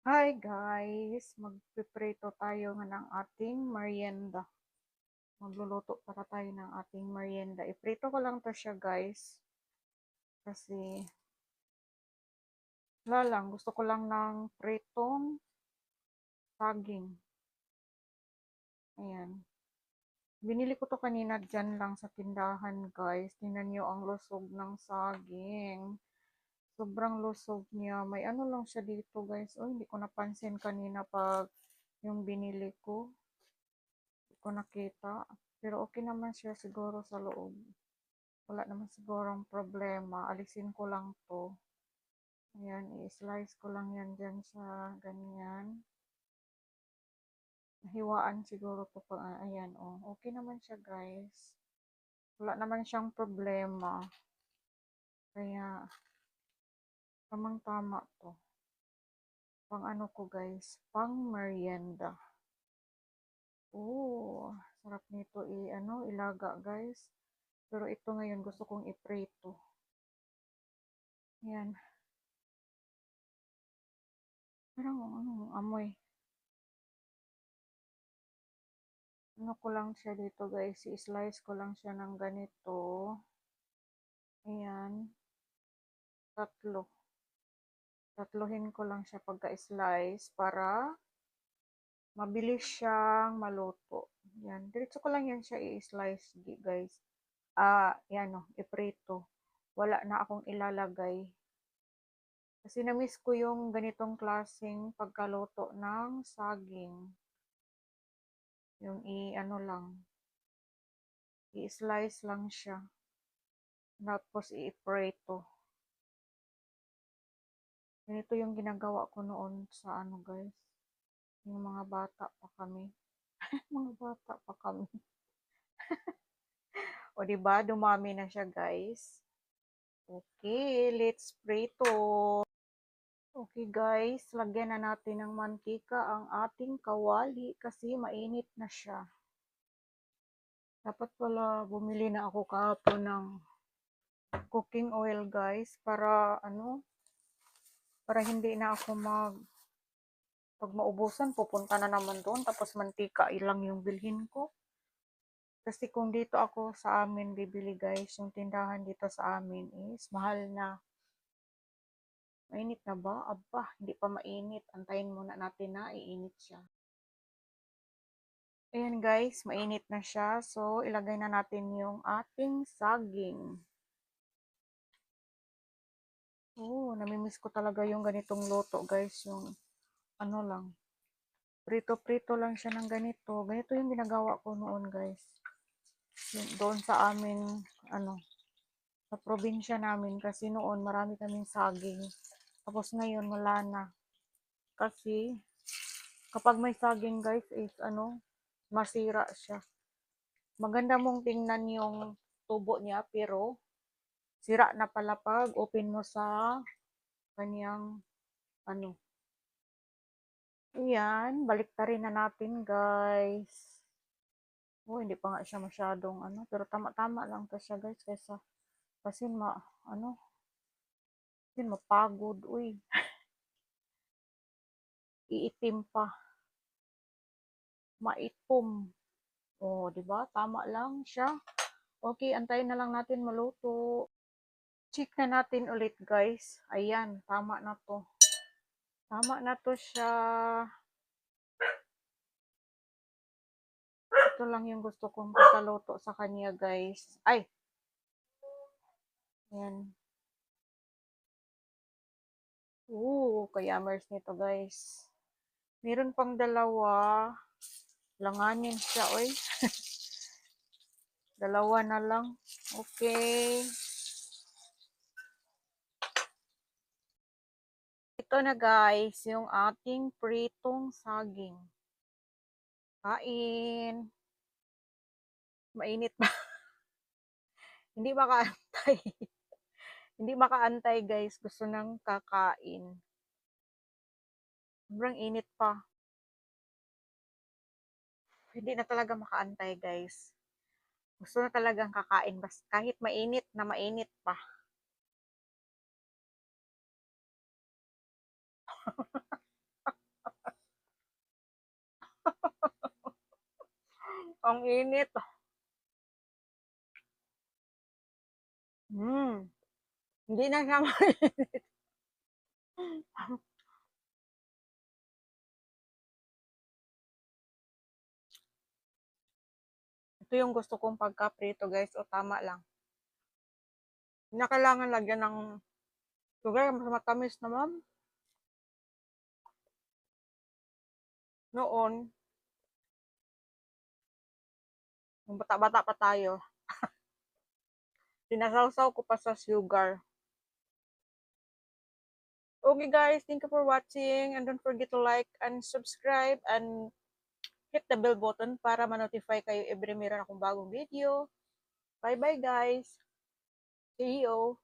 Hi guys, magpiprito tayo ng ating merienda. Magluluto para tayo ng ating merienda. Iprito ko lang to siya guys. Kasi, wala lang, gusto ko lang ng pritong saging. Ayan. Binili ko to kanina dyan lang sa tindahan guys. Tingnan nyo ang lusog ng saging. Sobrang lusog niya. May ano lang siya dito guys. Oh, hindi ko napansin kanina pag yung binili ko. Hindi ko nakita. Pero okay naman siya siguro sa loob. Wala naman sigurong problema. Alisin ko lang to. Ayan, i-slice ko lang yan dyan sa ganyan. Hiwaan siguro to pa. Ayan, oh. Okay naman siya, guys. Wala naman siyang problema. Kaya, tamang-tama to. Pang ano ko, guys. Pang merienda. Oh, sarap nito ilaga, guys. Pero ito ngayon, gusto kong iprito. Ayan. Parang, amoy. Ano ko lang siya dito guys, i-slice ko lang siya ng ganito. Ayan, tatlo. Tatlohin ko lang siya pagka-slice para mabilis siyang maluto. Yan, diretso ko lang yan siya i-slice guys. Yan o, iprito. Wala na akong ilalagay. Kasi na-miss ko yung ganitong klaseng pagkaluto ng saging. Yung i-ano lang, i-slice lang siya. Tapos i-prito. Ganito yung ginagawa ko noon sa ano guys, yung mga bata pa kami. Mga bata pa kami. O di ba dumami na siya guys. Okay, let's prito. Okay guys, lagyan na natin ng mantika ang ating kawali kasi mainit na siya. Dapat pala bumili na ako kahapon ng cooking oil guys para hindi na ako pag maubusan pupunta na naman doon tapos mantika ilang yung bilhin ko. Kasi kung dito ako sa amin bibili guys, yung tindahan dito sa amin is mahal na. Mainit na ba? Aba, hindi pa mainit. Antayin muna natin na iinit siya. Ayan guys, mainit na siya. So, ilagay na natin yung ating saging. Oh, namimiss ko talaga yung ganitong luto guys. Yung ano lang, prito-prito lang siya ng ganito. Ganito yung ginagawa ko noon guys. Yung doon sa amin, ano, sa probinsya namin kasi noon marami kaming saging. Tapos ngayon wala na. Kasi kapag may saging guys is masira siya. Maganda mong tingnan yung tubo niya pero sira na pala pag open mo sa kanyang ano. Ayan, baliktarin na natin guys. Oh, hindi pa nga siya masyadong pero tama-tama lang to siya guys kasi ano, kasi mapagod, uy. Iitim pa, maitom. Oh, 'di ba? Tama lang siya. Okay, antayin na lang natin maluto. Check na natin ulit, guys. Ayan, tama na 'to. Tama na 'to siya. Ito lang yung gusto kong pagkaluto sa kanya, guys. Ay, ayan. Kayamers nito, guys. Meron pang dalawa. Langanin siya, oy. Dalawa na lang. Okay. Ito na guys, yung ating pritong saging. Kain. Mainit pa. Hindi makaantay. Hindi makaantay guys. Gusto nang kakain. Sobrang init pa. Hindi na talaga makaantay guys. Gusto na talagang kakain. Kahit mainit na mainit pa. Ang init. Hindi na siya mainit. Ito yung gusto kong pagka-prito guys. O tama lang. Hindi na kailangan lagyan ng sugar. Mas matamis naman. Noon, nung bata-bata pa tayo, sinasawsaw ko pa sa sugar. Okay guys, thank you for watching. And don't forget to like and subscribe and hit the bell button para ma-notify kayo every meron akong bagong video. Bye-bye guys. See you.